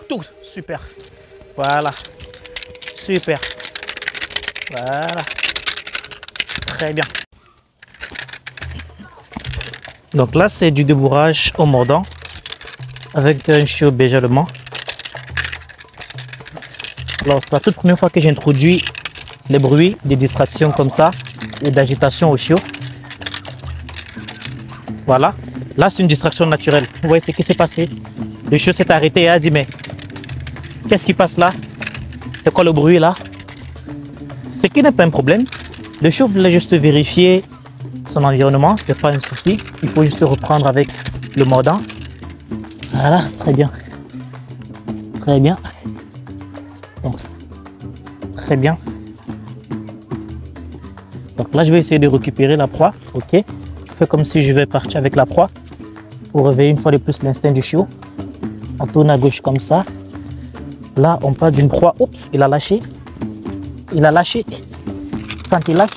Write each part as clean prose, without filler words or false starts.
Tout, super. Voilà. Super. Voilà. Très bien. Donc là, c'est du débourrage au mordant avec un chiot beige allemand. Alors, c'est la toute première fois que j'introduis les bruits, des distractions comme ça et d'agitation au chiot. Voilà. Là, c'est une distraction naturelle. Vous voyez ce qui s'est passé? Le chiot s'est arrêté et a dit, mais qu'est-ce qui passe là? C'est quoi le bruit là? Ce qui n'est pas un problème. Le chiot voulait juste vérifier son environnement, c'est pas un souci. Il faut juste reprendre avec le mordant. Voilà, très bien. Très bien. Donc, très bien. Donc là, je vais essayer de récupérer la proie. Ok. Je fais comme si je vais partir avec la proie pour réveiller une fois de plus l'instinct du chiot. On tourne à gauche comme ça. Là, on part d'une proie. Oups, il a lâché. Il a lâché. Quand il lâche,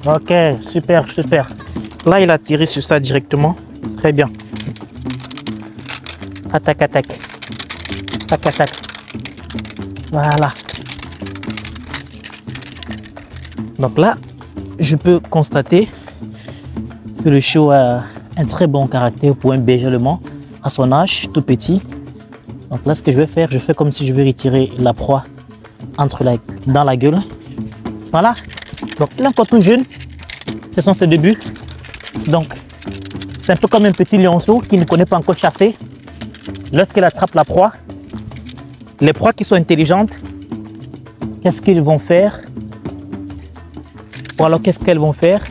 ok, super, super. Là, il a tiré sur ça directement. Très bien. Attaque, attaque. Attaque, attaque. Voilà. Donc là, je peux constater que le chiot a un très bon caractère pour un berger allemand à son âge, tout petit. Donc là, ce que je vais faire, je fais comme si je veux retirer la proie dans la gueule. Voilà. Donc, il est encore tout jeune. Ce sont ses débuts. Donc, c'est un peu comme un petit lionceau qui ne connaît pas encore chasser. Lorsqu'il attrape la proie, les proies qui sont intelligentes, qu'est-ce qu'ils vont faire? Ou alors, qu'est-ce qu'elles vont faire?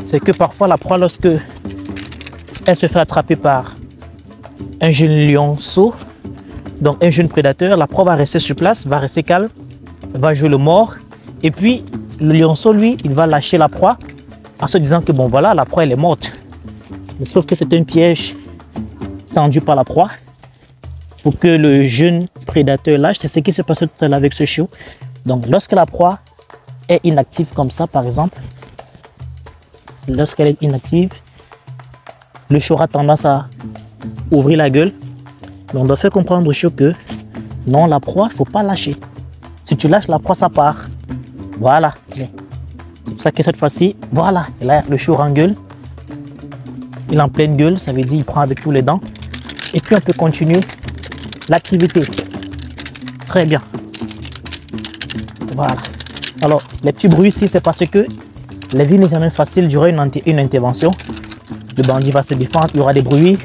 C'est que parfois, la proie, lorsque elle se fait attraper par un jeune lionceau, donc un jeune prédateur, la proie va rester sur place, va rester calme, va jouer le mort. Et puis, le lionceau, lui, il va lâcher la proie en se disant que bon, voilà, la proie, elle est morte. Mais sauf que c'est un piège tendu par la proie pour que le jeune prédateur lâche. C'est ce qui s'est passé tout à l'heure avec ce chiot. Donc, lorsque la proie est inactive comme ça, par exemple, lorsqu'elle est inactive, le chiot aura tendance à ouvrir la gueule. Mais on doit faire comprendre au chiot que non, la proie, il ne faut pas lâcher. Si tu lâches la proie, ça part. Voilà. C'est pour ça que cette fois-ci, voilà. Et là, le chiot rengueule. Il est en pleine gueule, ça veut dire qu'il prend avec tous les dents. Et puis, on peut continuer l'activité. Très bien. Voilà. Alors, les petits bruits ici, c'est parce que la vie n'est jamais facile durant une intervention. Le bandit va se défendre, il y aura des bruits.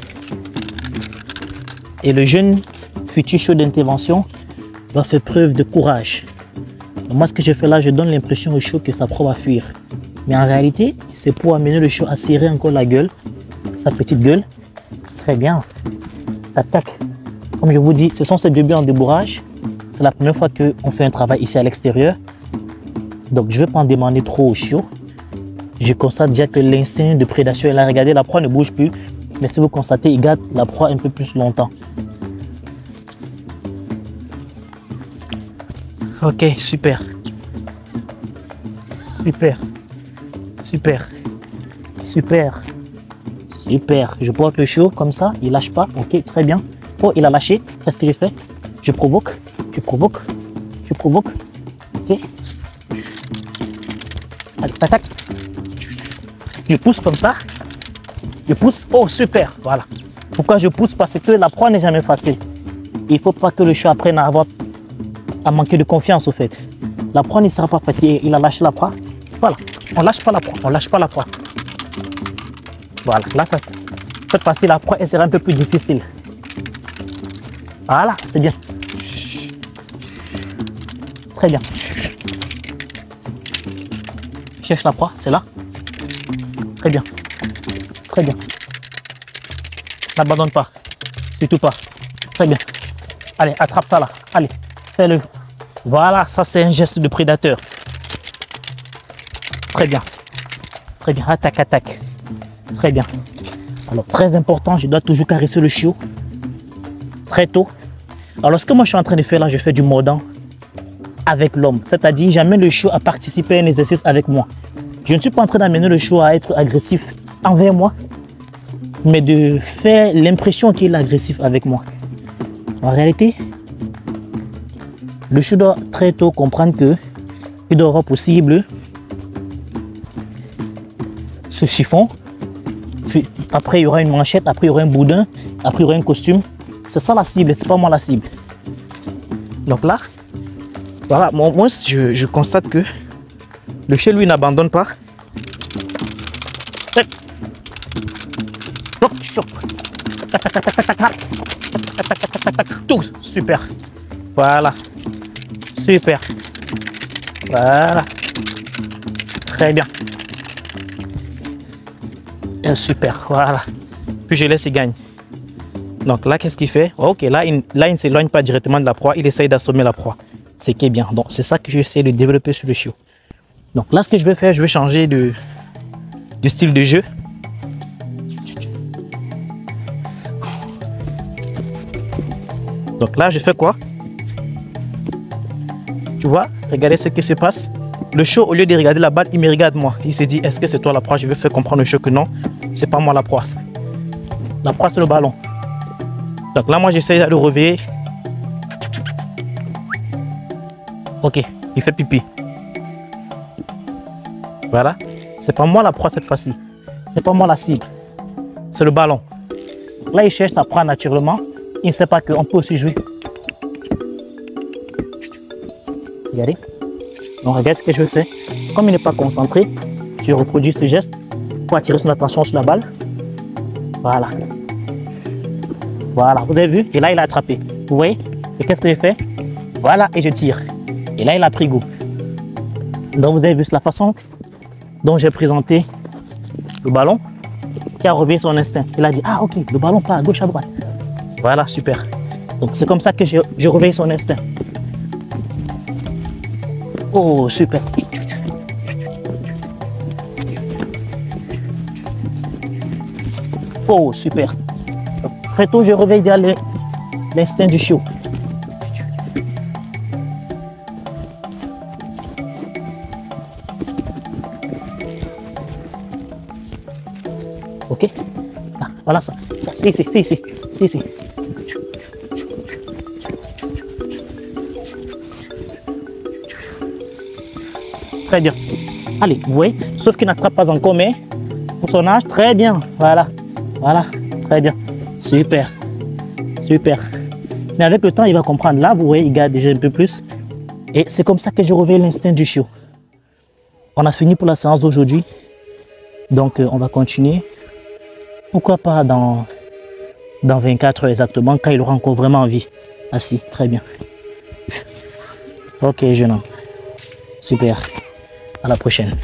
Et le jeune futur chiot d'intervention doit faire preuve de courage. Donc moi, ce que je fais là, je donne l'impression au chiot que sa proie va fuir. Mais en réalité, c'est pour amener le chiot à serrer encore la gueule, sa petite gueule. Très bien. Attaque. Comme je vous dis, ce sont ses débuts en débourrage. C'est la première fois qu'on fait un travail ici à l'extérieur. Donc, je ne vais pas en demander trop au chiot. Je constate déjà que l'instinct de prédation est là. Regardez, la proie ne bouge plus. Mais si vous constatez, il garde la proie un peu plus longtemps. Ok, super. Super. Super. Super. Super. Je porte le chiot comme ça, il lâche pas. Ok, très bien. Oh, il a lâché. Qu'est-ce que je fais? Je provoque. Je provoque. Je provoque. Ok. Allez, attaque. Je pousse comme ça. Je pousse. Oh, super. Voilà. Pourquoi je pousse? Parce que la proie n'est jamais facile. Il ne faut pas que le chiot apprenne à manquer de confiance au fait. La proie ne sera pas facile. Il a lâché la proie. Voilà. On ne lâche pas la proie. On ne lâche pas la proie. Voilà. Là, cette fois-ci, la proie elle sera un peu plus difficile. Voilà. C'est bien. Très bien. Cherche la proie. C'est là. Très bien. Très bien. N'abandonne pas. Surtout pas. Très bien. Allez, attrape ça là. Allez, fais-le. Voilà, ça c'est un geste de prédateur. Très bien. Très bien. Attaque, attaque. Très bien. Alors, très important, je dois toujours caresser le chiot. Très tôt. Alors, ce que moi je suis en train de faire là, je fais du mordant avec l'homme. C'est-à-dire, j'amène le chiot à participer à un exercice avec moi. Je ne suis pas en train d'amener le chiot à être agressif envers moi, mais de faire l'impression qu'il est agressif avec moi. En réalité, le chiot doit très tôt comprendre que il doit avoir possible ce chiffon. Après, il y aura une manchette, après, il y aura un boudin, après, il y aura un costume. C'est ça la cible, c'est pas moi la cible. Donc là, voilà, moi je constate que le chien, lui, n'abandonne pas. Tout, super. Voilà. Super. Voilà. Très bien. Super, voilà. Puis je laisse, il gagne. Donc là, qu'est-ce qu'il fait? Ok, là, il ne s'éloigne pas directement de la proie, il essaye d'assommer la proie. Ce qui est bien. Donc c'est ça que j'essaie de développer sur le chiot. Donc là, ce que je vais faire, je vais changer de style de jeu. Donc là, je fais quoi? Tu vois, regardez ce qui se passe. Le chiot, au lieu de regarder la balle, il me regarde moi. Il se dit, est-ce que c'est toi la proie? Je vais faire comprendre au chiot que non, c'est pas moi la proie. La proie, c'est le ballon. Donc là, moi, j'essaie de le réveiller. Ok, il fait pipi. Voilà. C'est pas moi la proie cette fois-ci. C'est pas moi la cible. C'est le ballon. Là, il cherche sa proie naturellement. Il ne sait pas qu'on peut aussi jouer. Regardez. Donc, regarde ce que je fais. Comme il n'est pas concentré, je reproduis ce geste pour attirer son attention sur la balle. Voilà. Voilà, vous avez vu? Et là, il a attrapé. Vous voyez? Et qu'est-ce que j'ai fait? Voilà, et je tire. Et là, il a pris goût. Donc, vous avez vu, c'est la façon dont j'ai présenté le ballon qui a réveillé son instinct. Il a dit, ah, ok, le ballon part à gauche, à droite. Voilà, super. Donc, c'est comme ça que je réveille son instinct. Oh, super. Oh, super. Très tôt, je réveille l'instinct du chiot. Ok. Ah, voilà ça. C'est ici, c'est ici, c'est ici. Très bien. Allez, vous voyez, sauf qu'il n'attrape pas encore, mais pour son âge, très bien. Voilà, voilà, très bien. Super, super. Mais avec le temps, il va comprendre. Là, vous voyez, il garde déjà un peu plus. Et c'est comme ça que je réveille l'instinct du chiot. On a fini pour la séance d'aujourd'hui. Donc, on va continuer. Pourquoi pas dans 24 heures exactement, quand il aura encore vraiment envie. Assis, très bien. Ok, jeune homme. Super. À la prochaine.